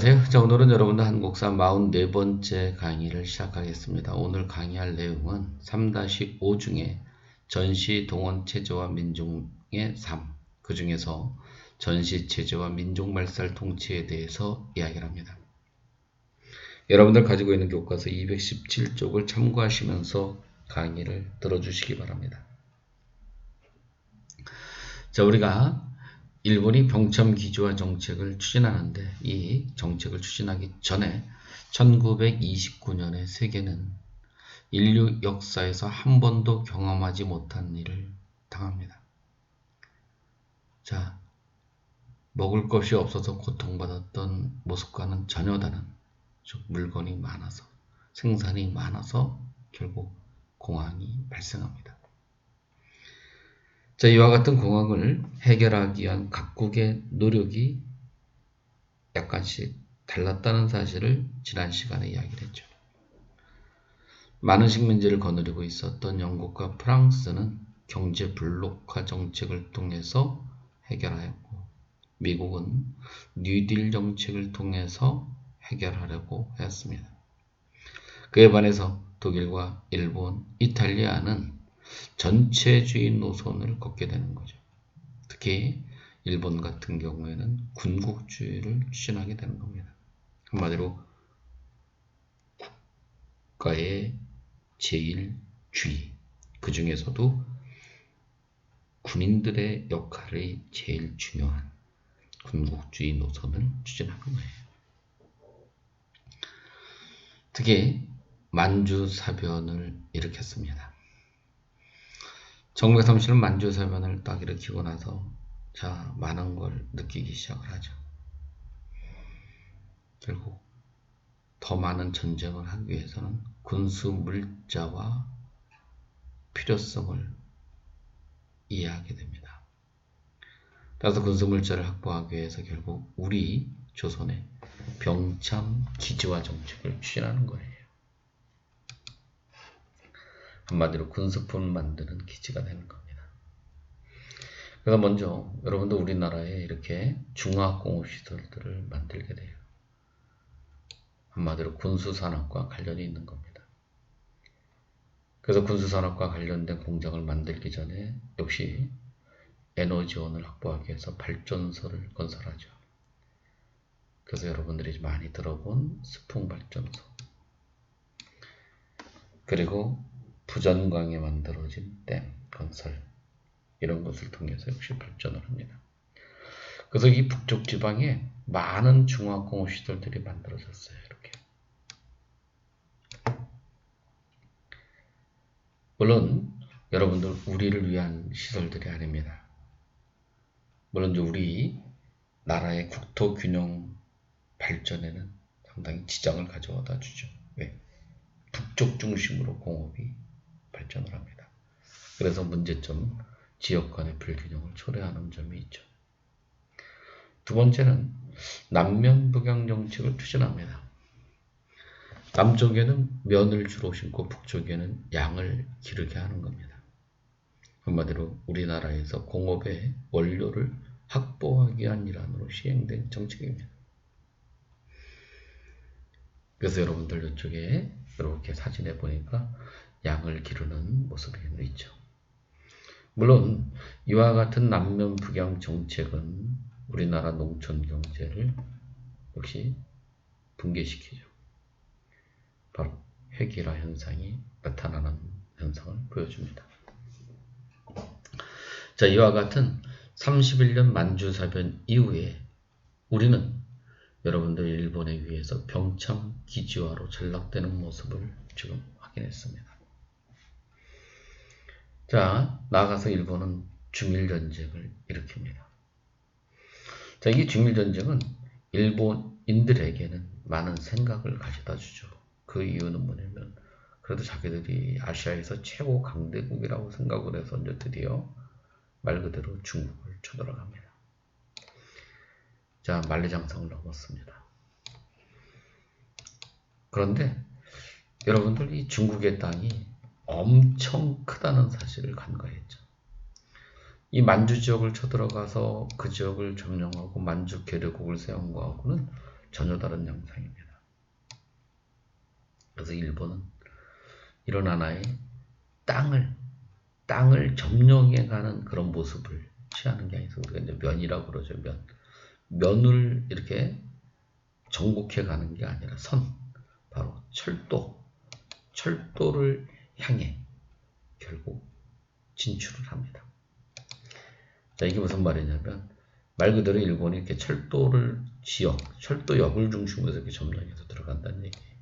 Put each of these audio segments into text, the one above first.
안녕하세요. 자, 오늘은 여러분들 한국사 44번째 강의를 시작하겠습니다. 오늘 강의할 내용은 3-5 중에 전시 동원 체제와 민족의 삶, 그 중에서 전시 체제와 민족 말살 통치에 대해서 이야기를 합니다. 여러분들 가지고 있는 교과서 217쪽을 참고하시면서 강의를 들어주시기 바랍니다. 자, 우리가 일본이 병참기조화 정책을 추진하는데 이 정책을 추진하기 전에 1929년에 세계는 인류 역사에서 한 번도 경험하지 못한 일을 당합니다. 자, 먹을 것이 없어서 고통받았던 모습과는 전혀 다른, 즉 물건이 많아서, 생산이 많아서 결국 공황이 발생합니다. 자, 이와 같은 공황을 해결하기 위한 각국의 노력이 약간씩 달랐다는 사실을 지난 시간에 이야기를 했죠. 많은 식민지를 거느리고 있었던 영국과 프랑스는 경제 블록화 정책을 통해서 해결하였고, 미국은 뉴딜 정책을 통해서 해결하려고 했습니다. 그에 반해서 독일과 일본, 이탈리아는 전체주의 노선을 걷게 되는 거죠. 특히 일본 같은 경우에는 군국주의를 추진하게 되는 겁니다. 한마디로 국가의 제일주의, 그 중에서도 군인들의 역할이 제일 중요한 군국주의 노선을 추진하는 거예요. 특히 만주사변을 일으켰습니다. 1930년 만주사변을 딱 일으키고 나서 자, 많은 걸 느끼기 시작을 하죠. 결국 더 많은 전쟁을 하기 위해서는 군수 물자와 필요성을 이해하게 됩니다. 따라서 군수 물자를 확보하기 위해서 결국 우리 조선의 병참 기지화 정책을 추진하는 거예요. 한마디로 군수품을 만드는 기지가 되는 겁니다. 그래서 먼저 여러분도 우리나라에 이렇게 중화공업시설들을 만들게 돼요. 한마디로 군수산업과 관련이 있는 겁니다. 그래서 군수산업과 관련된 공장을 만들기 전에 역시 에너지원을 확보하기 위해서 발전소를 건설하죠. 그래서 여러분들이 많이 들어본 스풍발전소, 그리고 부전광에 만들어진 댐 건설, 이런 것을 통해서 역시 발전을 합니다. 그래서 이 북쪽 지방에 많은 중화공업시설들이 만들어졌어요. 이렇게. 물론 여러분들 우리를 위한 시설들이 아닙니다. 물론 이제 우리 나라의 국토균형 발전에는 상당히 지장을 가져다 주죠. 왜? 북쪽 중심으로 공업이 발전을 합니다. 그래서 문제점, 지역 간의 불균형을 초래하는 점이 있죠. 두 번째는 남면 북양 정책을 추진합니다. 남쪽에는 면을 주로 심고 북쪽에는 양을 기르게 하는 겁니다. 한마디로 우리나라에서 공업의 원료를 확보하기 위한 일환으로 시행된 정책입니다. 그래서 여러분들 이쪽에 이렇게 사진에 보니까 양을 기르는 모습이 있죠. 물론 이와 같은 남면 북양 정책은 우리나라 농촌 경제를 역시 붕괴시키죠. 바로 회기라 현상이 나타나는 현상을 보여줍니다. 자, 이와 같은 31년 만주사변 이후에 우리는 여러분들 일본에 의해서 병참 기지화로 전락되는 모습을 지금 확인했습니다. 자, 나아가서 일본은 중일전쟁을 일으킵니다. 자, 이 중일전쟁은 일본인들에게는 많은 생각을 가져다 주죠. 그 이유는 뭐냐면 그래도 자기들이 아시아에서 최고 강대국이라고 생각을 해서 이제 드디어 말 그대로 중국을 쳐들어갑니다. 자, 만리장성을 넘었습니다. 그런데 여러분들 이 중국의 땅이 엄청 크다는 사실을 간과했죠. 이 만주 지역을 쳐들어가서 그 지역을 점령하고 만주 계례국을 세운 거하고는 전혀 다른 양상입니다. 그래서 일본은 이런 하나의 땅을 점령해가는 그런 모습을 취하는 게 아니라 우리가 이제 면이라고 그러죠. 면을 이렇게 정복해가는 게 아니라 바로 철도를 향해 결국 진출을 합니다. 자, 이게 무슨 말이냐면 말 그대로 일본이 이렇게 철도역을 중심으로 이렇게 점령해서 들어간다는 얘기예요.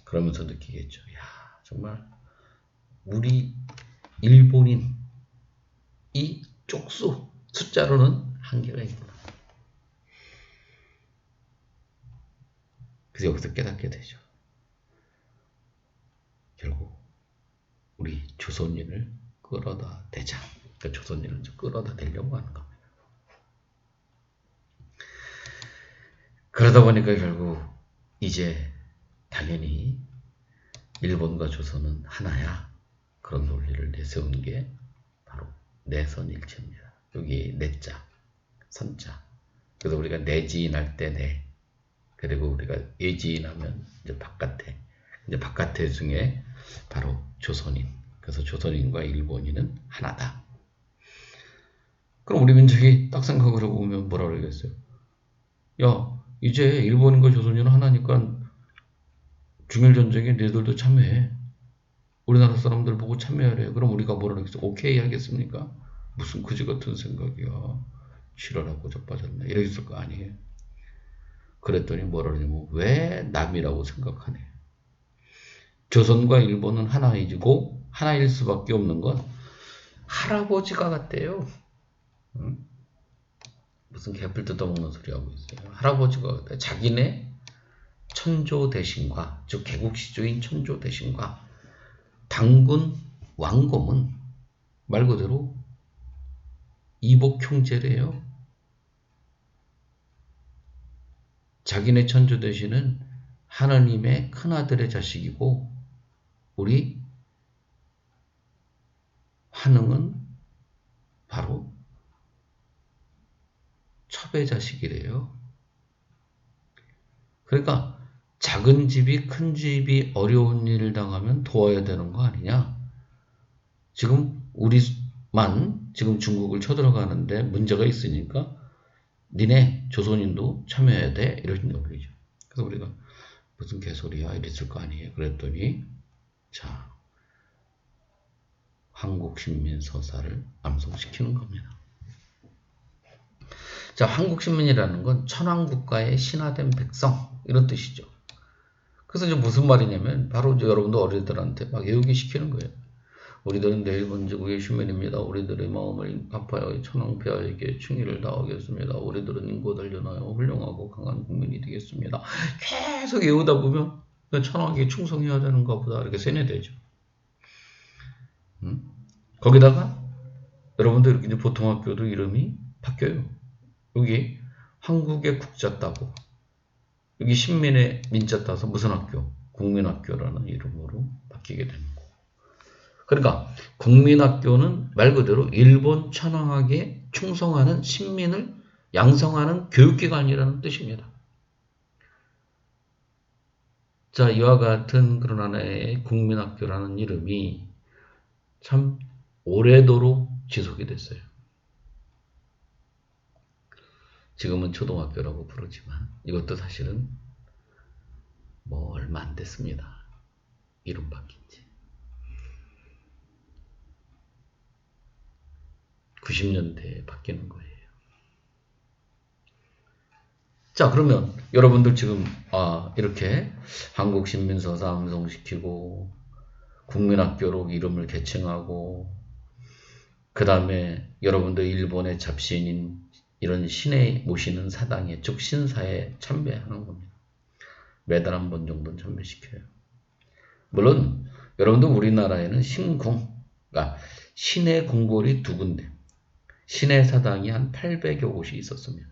그러면서 느끼겠죠. 야, 정말 우리 일본인 이 쪽수 숫자로는 한계가 있구나. 그래서 여기서 깨닫게 되죠. 결국 우리 조선인을 끌어다 대자. 그러니까 조선인을 끌어다 대려고 하는 겁니다. 그러다 보니까 결국 이제 당연히 일본과 조선은 하나야. 그런 논리를 내세운 게 바로 내선일체입니다. 여기 내자, 선자. 그래서 우리가 내지인할 때 내. 그리고 우리가 예지인하면 이제 바깥에 중에 바로 조선인. 그래서 조선인과 일본인은 하나다. 그럼 우리 민족이 딱 생각을 해보면 뭐라 그러겠어요? 야, 이제 일본인과 조선인은 하나니까 중일전쟁에 너희들도 참여해. 우리나라 사람들 보고 참여하래. 그럼 우리가 뭐라 그러겠어? 오케이 하겠습니까? 무슨 그지 같은 생각이야. 지랄하고 자빠졌네. 이랬을 거 아니에요. 그랬더니 뭐라 그러냐면 왜 남이라고 생각하네. 조선과 일본은 하나이고 하나일 수밖에 없는 건 할아버지가 같대요. 응? 무슨 개뿔 뜯어먹는 소리 하고 있어요. 할아버지가 같대. 자기네 천조 대신과 즉 개국시조인 천조 대신과 당군 왕검은 말 그대로 이복 형제래요. 자기네 천조 대신은 하나님의 큰아들의 자식이고 우리 환흥은 바로 첩의 자식이래요. 그러니까 작은 집이 큰 집이 어려운 일을 당하면 도와야 되는 거 아니냐? 지금 우리만 지금 중국을 쳐들어가는데 문제가 있으니까 니네 조선인도 참여해야 돼 이런 논리죠. 그래서 우리가 무슨 개소리야 이랬을 거 아니에요. 그랬더니 자 한국신민서사를 암송시키는 겁니다. 자, 한국신민이라는 건 천황국가의 신하된 백성 이런 뜻이죠. 그래서 이제 무슨 말이냐면 바로 이제 여러분도 어린이들한테 막 외우기 시키는 거예요. 우리들은 내일본제국의 시민입니다. 우리들의 마음을 갚아야 천황폐하에게 충의를 다하겠습니다. 우리들은 인고를 연하여 훌륭하고 강한 국민이 되겠습니다. 계속 외우다 보면 천황에게 충성해야 되는가 보다 이렇게 세뇌되죠. 거기다가 여러분들 이렇게 이제 보통학교도 이름이 바뀌어요. 여기 한국의 국자 따고 여기 신민의 민자 따서 무슨 학교? 국민학교라는 이름으로 바뀌게 되는 거고. 그러니까 국민학교는 말 그대로 일본 천황에게 충성하는 신민을 양성하는 교육기관이라는 뜻입니다. 자, 이와 같은 그런 하나의 국민학교라는 이름이 참 오래도록 지속이 됐어요. 지금은 초등학교라고 부르지만 이것도 사실은 뭐 얼마 안 됐습니다. 이름 바뀐 지. 90년대에 바뀌는 거예요. 자, 그러면 여러분들 지금 이렇게 한국신민서사 암송시키고 국민학교로 이름을 개칭하고 그 다음에 여러분들 일본의 잡신인 이런 신에 모시는 사당에 즉 신사에 참배하는 겁니다. 매달 한 번 정도는 참배시켜요. 물론 여러분들 우리나라에는 신궁, 그러니까 신의 궁궐이 두 군데, 신의 사당이 한 800여 곳이 있었습니다.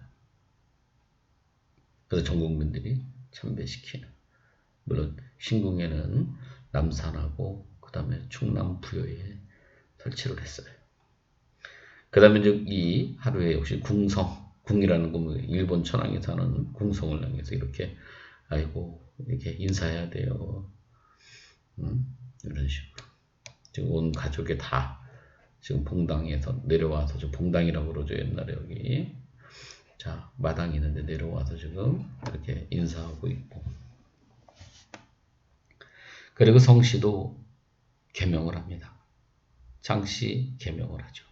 그래서 전 국민들이 참배시키는. 물론 신궁에는 남산하고 그 다음에 충남 부여에 설치를 했어요. 그 다음에 이 하루에 역시 궁성, 궁이라는 건 뭐 일본 천황이 사는 궁성을 향해서 이렇게 아이고 이렇게 인사해야 돼요. 이런 식으로 지금 온 가족이 다 지금 봉당에서 내려와서 저 봉당이라고 그러죠 옛날에 여기. 자 마당이 있는데 내려와서 지금 이렇게 인사하고 있고. 그리고 성씨도 개명을 합니다. 장씨 개명을 하죠.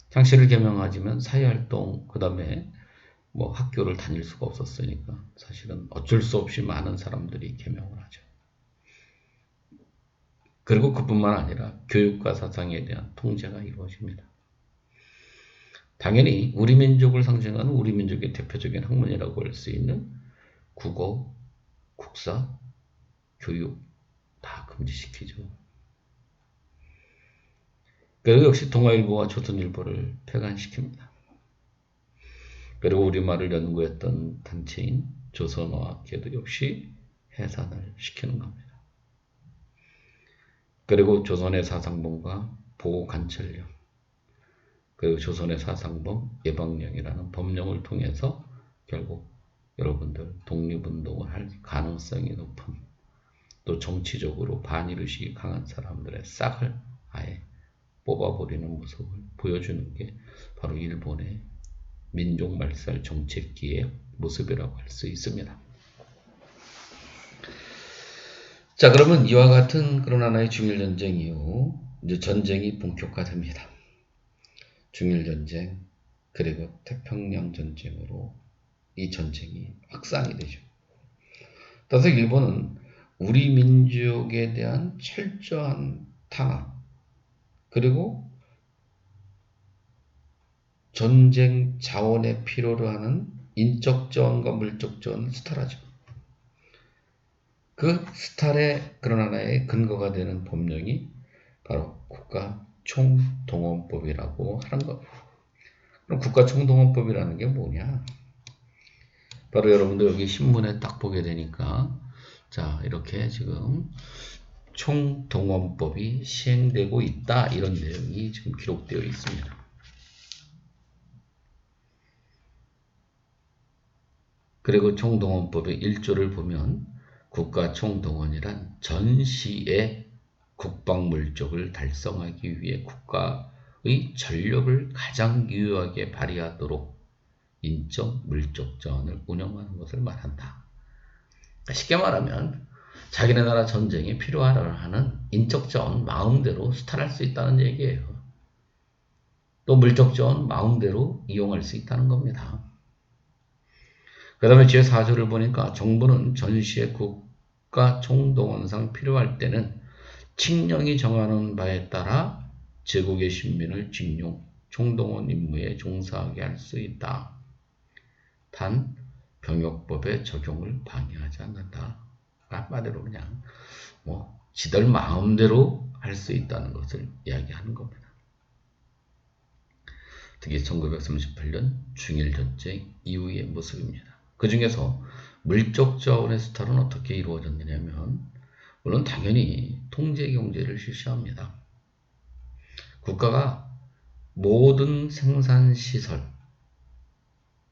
장씨를 개명하지만 사회활동 그 다음에 뭐 학교를 다닐 수가 없었으니까 사실은 어쩔 수 없이 많은 사람들이 개명을 하죠. 그리고 그뿐만 아니라 교육과 사상에 대한 통제가 이루어집니다. 당연히 우리 민족을 상징하는 우리 민족의 대표적인 학문이라고 할 수 있는 국어, 국사, 교육 다 금지시키죠. 그리고 역시 동아일보와 조선일보를 폐간시킵니다. 그리고 우리말을 연구했던 단체인 조선어학회도 역시 해산을 시키는 겁니다. 그리고 조선의 사상범과 보호관찰령, 그리고 조선의 사상범 예방령이라는 법령을 통해서 결국 여러분들 독립운동을 할 가능성이 높은 또 정치적으로 반일의식이 강한 사람들의 싹을 아예 뽑아버리는 모습을 보여주는 게 바로 일본의 민족말살 정책기의 모습이라고 할 수 있습니다. 자, 그러면 이와 같은 그런 하나의 중일전쟁 이후 이제 전쟁이 본격화됩니다. 중일전쟁 그리고 태평양 전쟁으로 이 전쟁이 확산이 되죠. 따라서 일본은 우리 민족에 대한 철저한 탄압 그리고 전쟁 자원에 필요로 하는 인적 자원과 물적 자원을 수탈하죠. 그 수탈의 그런 하나의 근거가 되는 법령이 바로 국가총동원법이라고 하는 겁니다. 그럼 국가총동원법이라는 게 뭐냐? 바로 여러분들 여기 신문에 딱 보게 되니까 자 이렇게 지금 총동원법이 시행되고 있다 이런 내용이 지금 기록되어 있습니다. 그리고 총동원법의 1조를 보면 국가총동원이란 전시의 국방물적을 달성하기 위해 국가의 전력을 가장 유효하게 발휘하도록 인적, 물적 자원을 운영하는 것을 말한다. 쉽게 말하면 자기네 나라 전쟁에 필요하는 인적 자원 마음대로 수탈할 수 있다는 얘기예요. 또 물적 자원 마음대로 이용할 수 있다는 겁니다. 그 다음에 제4조를 보니까 정부는 전시의 국가 총동원상 필요할 때는 칙령이 정하는 바에 따라 제국의 신민을 징용, 총동원 임무에 종사하게 할 수 있다. 단 병역법의 적용을 방해하지 않는다. 한마디로 그냥 지들 마음대로 할 수 있다는 것을 이야기하는 겁니다. 특히 1938년 중일전쟁 이후의 모습입니다. 그 중에서 물적 자원의 수탈은 어떻게 이루어졌느냐면 물론 당연히 통제경제를 실시합니다. 국가가 모든 생산시설,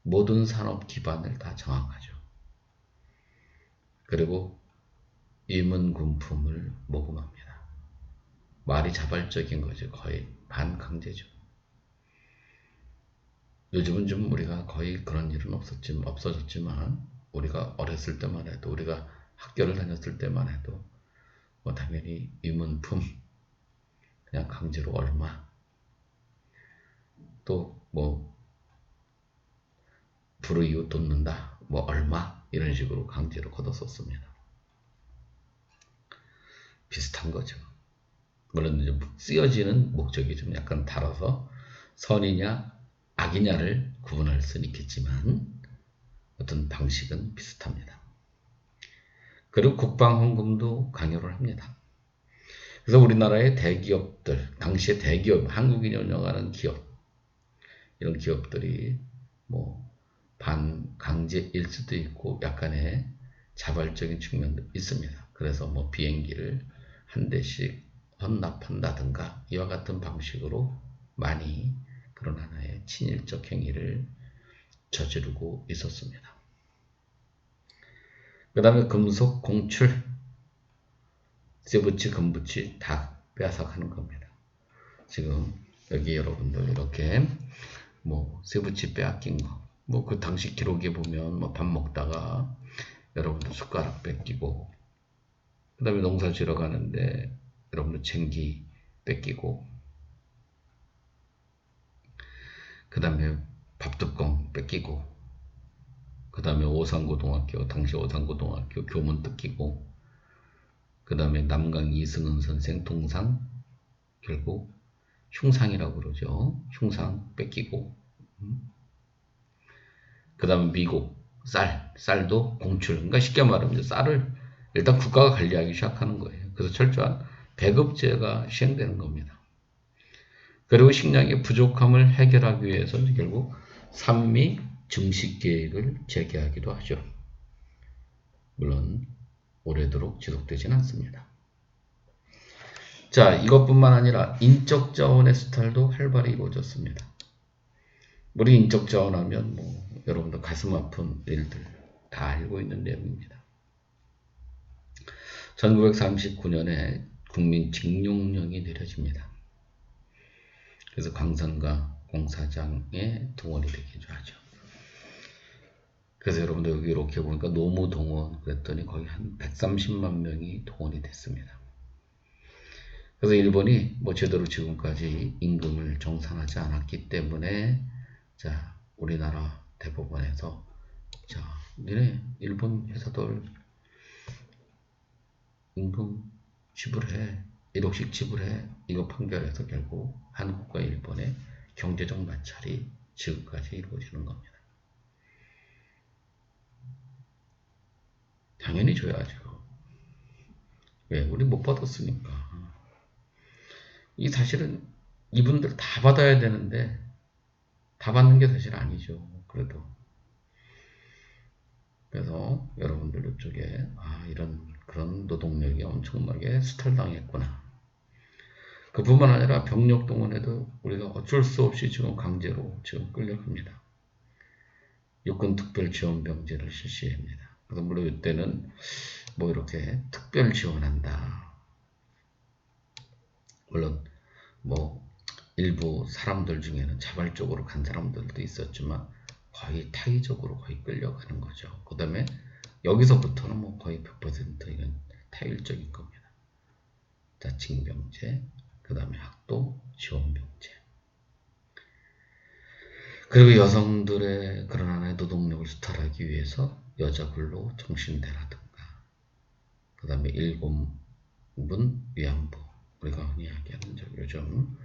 모든 산업 기반을 다 장악하죠. 그리고 임은군품을 모금합니다. 말이 자발적인 거죠. 거의 반강제죠. 요즘은 좀 우리가 거의 그런 일은 없어졌지만 우리가 어렸을 때만 해도 우리가 학교를 다녔을 때만 해도 당연히 임은품 그냥 강제로 얼마 또 불이웃 돕는다 얼마 이런 식으로 강제로 걷었었습니다. 비슷한 거죠. 물론 이제 쓰여지는 목적이 좀 약간 달라서 선이냐 악이냐를 구분할 수는 있겠지만 어떤 방식은 비슷합니다. 그리고 국방헌금도 강요를 합니다. 그래서 우리나라의 대기업들, 당시의 대기업, 한국인이 운영하는 기업, 이런 기업들이 반강제일 수도 있고 약간의 자발적인 측면도 있습니다. 그래서 비행기를 한 대씩 헌납한다든가 이와 같은 방식으로 많이 그런 하나의 친일적 행위를 저지르고 있었습니다. 그 다음에 금속, 공출, 쇠붙이, 금붙이 다 빼앗아가는 겁니다. 지금 여기 여러분들 이렇게 뭐 쇠붙이 빼앗긴 거, 뭐 그 당시 기록에 보면 뭐 밥 먹다가 여러분들 숟가락 뺏기고, 그 다음에 농사 지러 가는데 여러분들 쟁기 뺏기고, 그 다음에 밥뚜껑 뺏기고, 그 다음에 오산고등학교, 당시 오산고등학교 교문 뜯기고, 그 다음에 남강 이승은 선생 동상 결국 흉상이라고 그러죠. 흉상 뺏기고, 그 다음에 미국 쌀도 공출. 그러니까 쉽게 말하면 쌀을 일단 국가가 관리하기 시작하는 거예요. 그래서 철저한 배급제가 시행되는 겁니다. 그리고 식량의 부족함을 해결하기 위해서는 결국 산미 증식 계획을 재개하기도 하죠. 물론 오래도록 지속되지는 않습니다. 자, 이것뿐만 아니라 인적 자원의 수탈도 활발히 이루어졌습니다. 우리 인적 자원 하면 뭐 여러분들 가슴 아픈 일들 다 알고 있는 내용입니다. 1939년에 국민징용령이 내려집니다. 그래서 강선과 공사장에 동원이 되기도 하죠. 그래서 여러분들 여기 이렇게 보니까 노무 동원 그랬더니 거의 한 130만 명이 동원이 됐습니다. 그래서 일본이 뭐 제대로 지금까지 임금을 정산하지 않았기 때문에 자, 우리나라 대법원에서 자, 니네 일본 회사들 임금 지불해, 1억씩 지불해, 이거 판결해서 결국 한국과 일본의 경제적 마찰이 지금까지 이루어지는 겁니다. 당연히 줘야죠. 왜? 우리 못 받았으니까. 이 사실은 이분들 다 받아야 되는데 다 받는 게 사실 아니죠. 그래도. 그래서 여러분들 이쪽에 이런 그런 노동력이 엄청나게 수탈당했구나. 그뿐만 아니라 병력 동원에도 우리가 어쩔 수 없이 지금 강제로 지금 끌려갑니다. 육군특별지원병제를 실시합니다. 그래서 물론 이때는 뭐 이렇게 특별 지원한다. 물론 뭐 일부 사람들 중에는 자발적으로 간 사람들도 있었지만 거의 타의적으로 거의 끌려가는 거죠. 그 다음에 여기서부터는 뭐 거의 100% 이건 타일적인 겁니다. 자, 징병제, 그 다음에 학도 지원병제. 그리고 여성들의 그런 하나의 노동력을 수탈하기 위해서 여자 근로 정신대라든가, 그 다음에 일본군 위안부, 우리가 흔히 이야기하는 요즘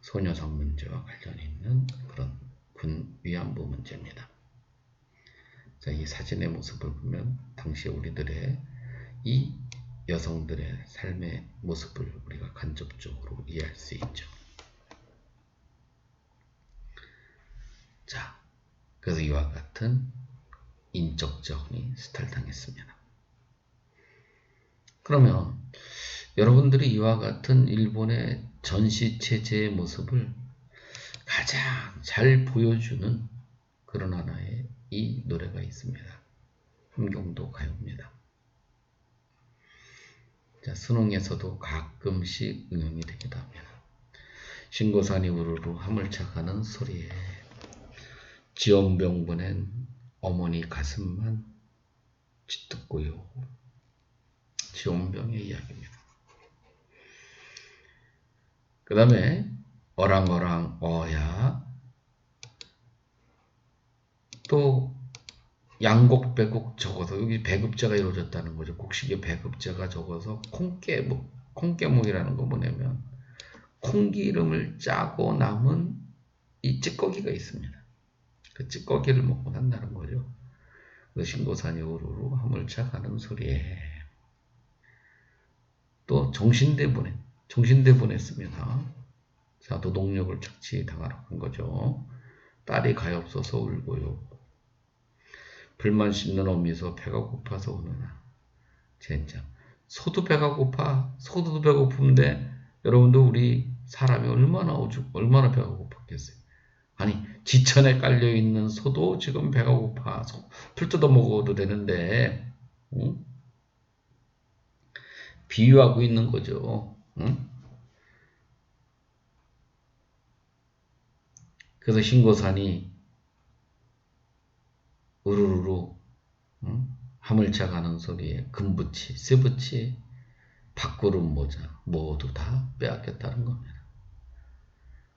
소녀상 문제와 관련이 있는 그런 군 위안부 문제입니다. 자, 이 사진의 모습을 보면 당시 우리들의 이 여성들의 삶의 모습을 우리가 간접적으로 이해할 수 있죠. 자, 그래서 이와 같은 인적 자원이 수탈당했습니다. 그러면 여러분들이 이와 같은 일본의 전시체제의 모습을 가장 잘 보여주는 그런 하나의 이 노래가 있습니다. 함경도 가요입니다. 자, 수능에서도 가끔씩 응용이 되기도 합니다. 신고산이 우르르 화물차 가는 소리에 지원병 보낸 어머니 가슴만 짓듣고요. 지원병의 이야기입니다. 그 다음에 어랑어랑 어야, 또 양곡 배곡 적어서 여기 배급제가 이루어졌다는 거죠. 곡식의 배급제가 적어서 콩깨묵이라는 거 뭐냐면 콩기름을 짜고 남은 이 찌꺼기가 있습니다. 그 찌꺼기를 먹고 산다는 거죠. 그 신고산이 우르르 화물차 가는 소리에 또 정신대 보냈습니다. 자, 노동력을 착취당하러 간 거죠. 딸이 가엾어서 울고요. 불만 씻는 어미서 배가 고파서 오느나. 젠장. 소도 배가 고파. 소도 배고픈데 여러분도 우리 사람이 얼마나 배가 고팠겠어요. 아니, 지천에 깔려있는 소도 지금 배가 고파서 풀 뜯어 먹어도 되는데, 응? 비유하고 있는 거죠. 응? 그래서 신고산이 우르르르, 응? 화물차 가는 소리에 금붙이, 쇠붙이, 밥그릇 모자 모두 다 빼앗겼다는 겁니다.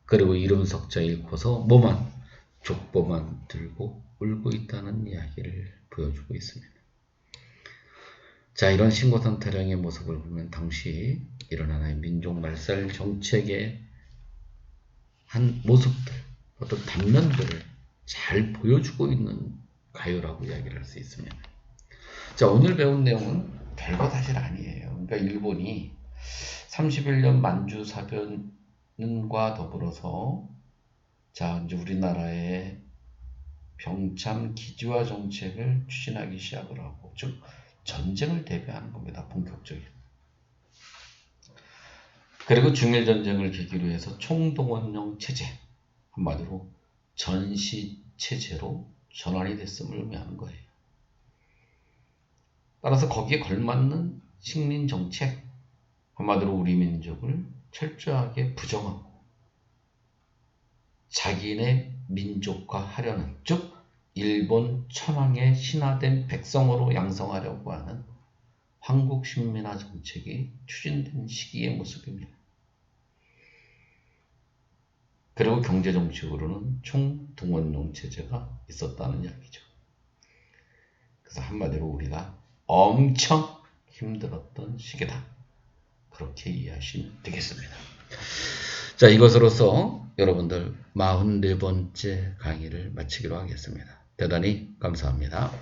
그리고 이름 석자 잃고서 뭐만 족보만 들고 울고 있다는 이야기를 보여주고 있습니다. 자, 이런 신고산 타령의 모습을 보면 당시 이런 하나의 민족 말살 정책의 한 모습들, 어떤 단면들을 잘 보여주고 있는 가요라고 이야기를 할 수 있습니다. 자, 오늘 배운 내용은 별거 사실 아니에요. 그러니까 일본이 31년 만주 사변과 더불어서 자, 이제 우리나라의 병참 기지화 정책을 추진하기 시작을 하고, 즉 전쟁을 대비하는 겁니다. 본격적인. 그리고 중일전쟁을 계기로 해서 총동원령 체제, 한마디로 전시 체제로 전환이 됐음을 의미하는 거예요. 따라서 거기에 걸맞는 식민 정책, 한마디로 우리 민족을 철저하게 부정하고 자기네 민족화하려는, 즉 일본 천황의 신화된 백성으로 양성하려고 하는 황국신민화 정책이 추진된 시기의 모습입니다. 그리고 경제정책으로는 총동원령 체제가 있었다는 이야기죠. 그래서 한마디로 우리가 엄청 힘들었던 시기다. 그렇게 이해하시면 되겠습니다. 자, 이것으로서 여러분들 44번째 강의를 마치기로 하겠습니다. 대단히 감사합니다.